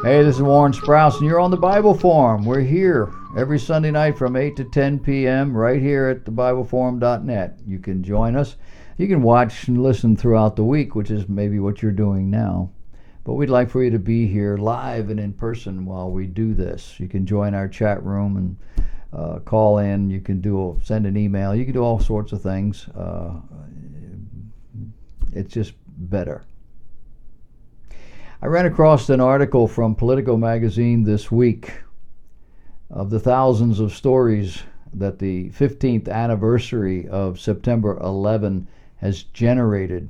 Hey, this is Warren Sprouse, and you're on the Bible Forum. We're here every Sunday night from 8 to 10 p.m. right here at thebibleforum.net. You can join us. You can watch and listen throughout the week, which is maybe what you're doing now. But we'd like for you to be here live and in person while we do this. You can join our chat room and call in. You can send an email. You can do all sorts of things. It's just better. I ran across an article from Politico magazine this week of the thousands of stories that the 15th anniversary of September 11 has generated.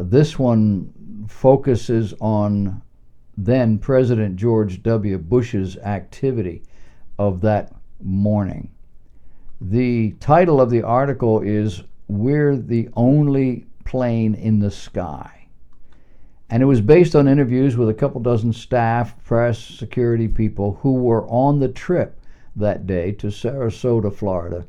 This one focuses on then President George W. Bush's activity of that morning. The title of the article is "We're the Only Plane in the Sky." And it was based on interviews with a couple dozen staff, press, security people who were on the trip that day to Sarasota, Florida,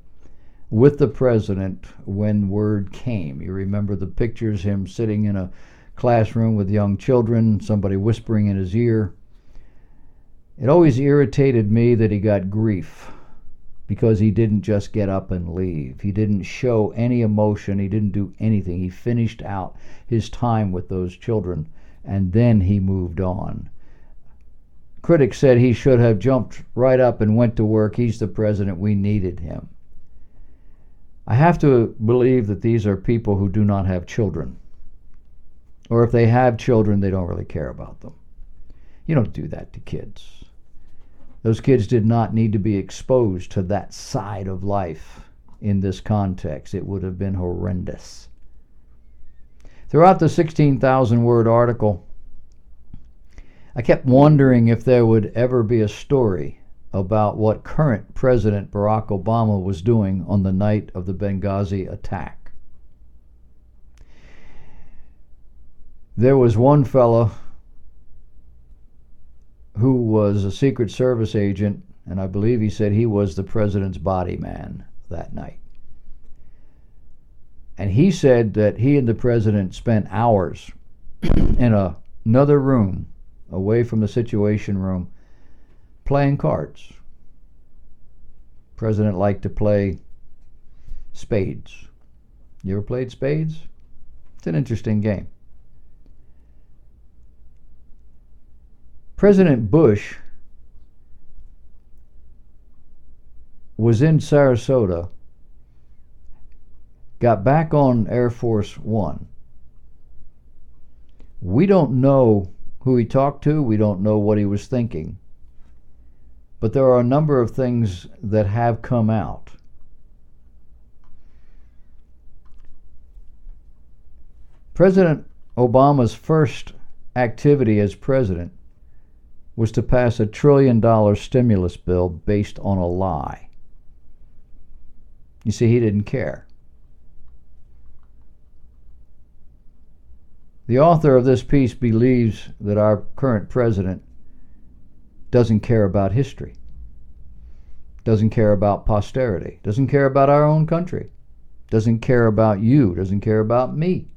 with the president when word came. You remember the pictures, him sitting in a classroom with young children, somebody whispering in his ear. It always irritated me that he got grief because he didn't just get up and leave. He didn't show any emotion. He didn't do anything. He finished out his time with those children, and then he moved on. Critics said he should have jumped right up and went to work. He's the president. We needed him. I have to believe that these are people who do not have children. Or if they have children, they don't really care about them. You don't do that to kids. Those kids did not need to be exposed to that side of life in this context. It would have been horrendous. Throughout the 16,000-word article, I kept wondering if there would ever be a story about what current President Barack Obama was doing on the night of the Benghazi attack. There was one fellow who was a Secret Service agent, and I believe he said he was the president's body man that night. And he said that he and the president spent hours in another room, away from the Situation Room, playing cards. The president liked to play spades. You ever played spades? It's an interesting game. President Bush was in Sarasota, got back on Air Force One. We don't know who he talked to. We don't know what he was thinking. But there are a number of things that have come out. President Obama's first activity as president was to pass $1 trillion stimulus bill based on a lie. You see, he didn't care. The author of this piece believes that our current president doesn't care about history, doesn't care about posterity, doesn't care about our own country, doesn't care about you, doesn't care about me.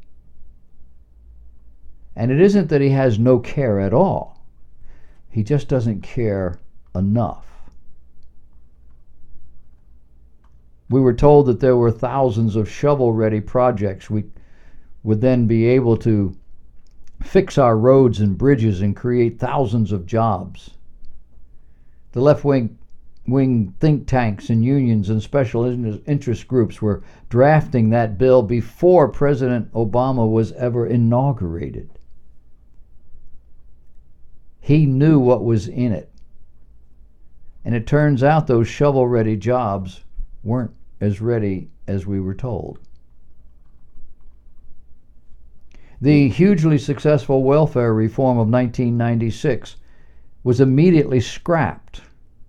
And it isn't that he has no care at all. He just doesn't care enough. We were told that there were thousands of shovel-ready projects. We would then be able to fix our roads and bridges and create thousands of jobs. The left-wing think tanks and unions and special interest groups were drafting that bill before President Obama was ever inaugurated. He knew what was in it. And it turns out those shovel-ready jobs weren't as ready as we were told. The hugely successful welfare reform of 1996 was immediately scrapped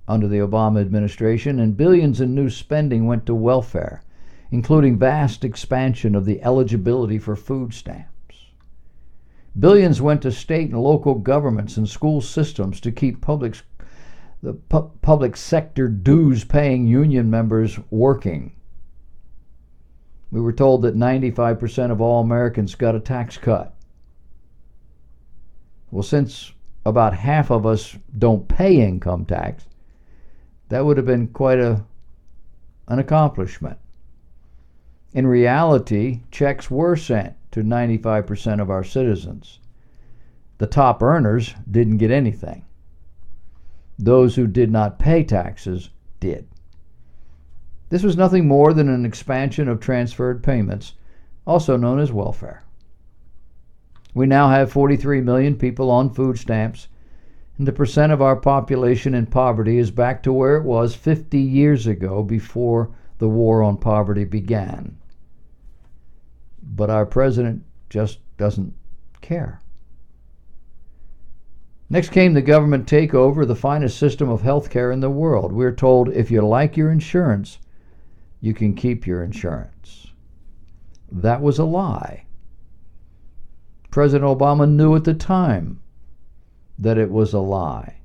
under the Obama administration, and billions in new spending went to welfare, including vast expansion of the eligibility for food stamps. Billions went to state and local governments and school systems to keep the public sector dues-paying union members working. We were told that 95% of all Americans got a tax cut. Well, since about half of us don't pay income tax, that would have been quite an accomplishment. In reality, checks were sent to 95% of our citizens. The top earners didn't get anything. Those who did not pay taxes did. This was nothing more than an expansion of transferred payments, also known as welfare. We now have 43 million people on food stamps, and the percent of our population in poverty is back to where it was 50 years ago, before the war on poverty began. But our president just doesn't care. Next came the government takeover of the finest system of health care in the world. We're told if you like your insurance, you can keep your insurance. That was a lie. President Obama knew at the time that it was a lie.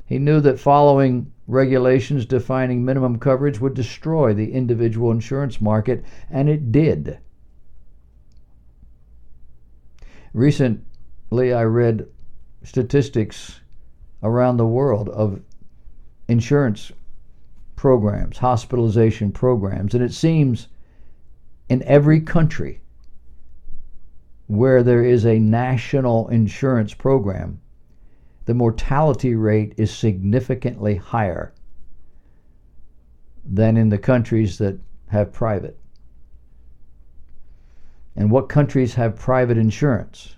He knew that following regulations defining minimum coverage would destroy the individual insurance market, and it did. Recently, I read statistics around the world of insurance programs, hospitalization programs, and it seems in every country where there is a national insurance program, the mortality rate is significantly higher than in the countries that have private. And what countries have private insurance?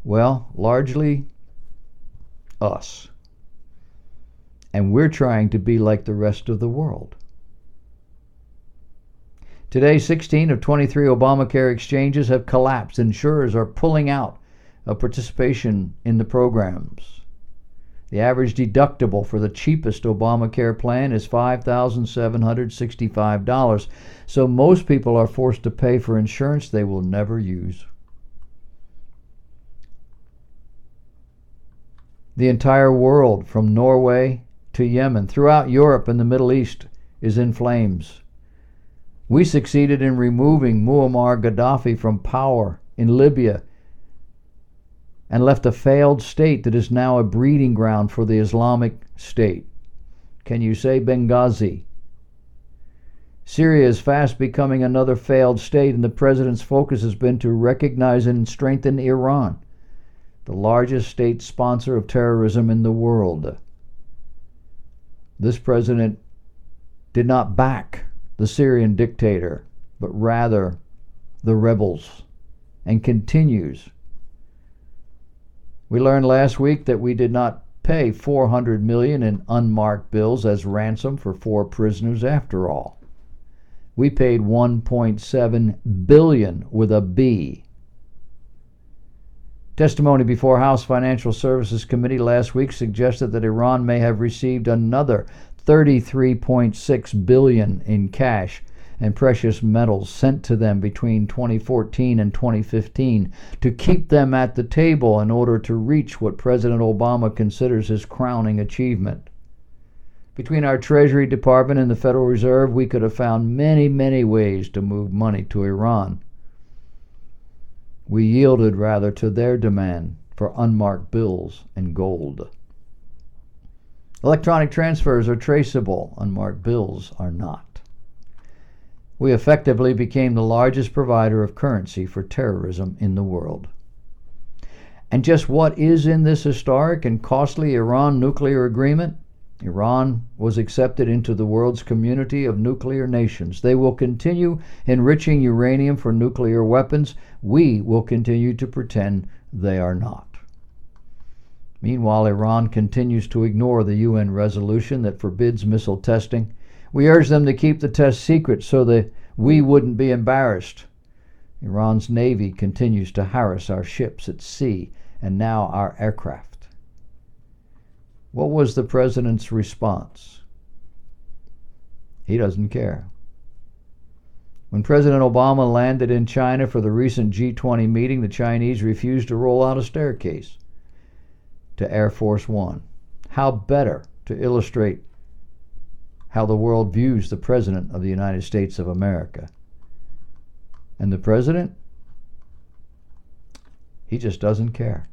Well, largely us. And we're trying to be like the rest of the world. Today, 16 of 23 Obamacare exchanges have collapsed. Insurers are pulling out of participation in the programs. The average deductible for the cheapest Obamacare plan is $5,765. So most people are forced to pay for insurance they will never use. The entire world, from Norway to Yemen, throughout Europe and the Middle East, is in flames. We succeeded in removing Muammar Gaddafi from power in Libya and left a failed state that is now a breeding ground for the Islamic State. Can you say Benghazi? Syria is fast becoming another failed state, and the president's focus has been to recognize and strengthen Iran, the largest state sponsor of terrorism in the world. This president did not back the Syrian dictator, but rather the rebels, and continues. We learned last week that we did not pay $400 million in unmarked bills as ransom for 4 prisoners after all. We paid $1.7 billion with a B. Testimony before House Financial Services Committee last week suggested that Iran may have received another $33.6 billion in cash and precious metals sent to them between 2014 and 2015 to keep them at the table in order to reach what President Obama considers his crowning achievement. Between our Treasury Department and the Federal Reserve, we could have found many, many ways to move money to Iran. We yielded rather to their demand for unmarked bills and gold. Electronic transfers are traceable, unmarked bills are not. We effectively became the largest provider of currency for terrorism in the world. And just what is in this historic and costly Iran nuclear agreement? Iran was accepted into the world's community of nuclear nations. They will continue enriching uranium for nuclear weapons. We will continue to pretend they are not. Meanwhile, Iran continues to ignore the UN resolution that forbids missile testing. We urge them to keep the test secret so that we wouldn't be embarrassed. Iran's Navy continues to harass our ships at sea and now our aircraft. What was the president's response? He doesn't care. When President Obama landed in China for the recent G20 meeting, the Chinese refused to roll out a staircase to Air Force One. How better to illustrate how the world views the President of the United States of America. And the President, he just doesn't care.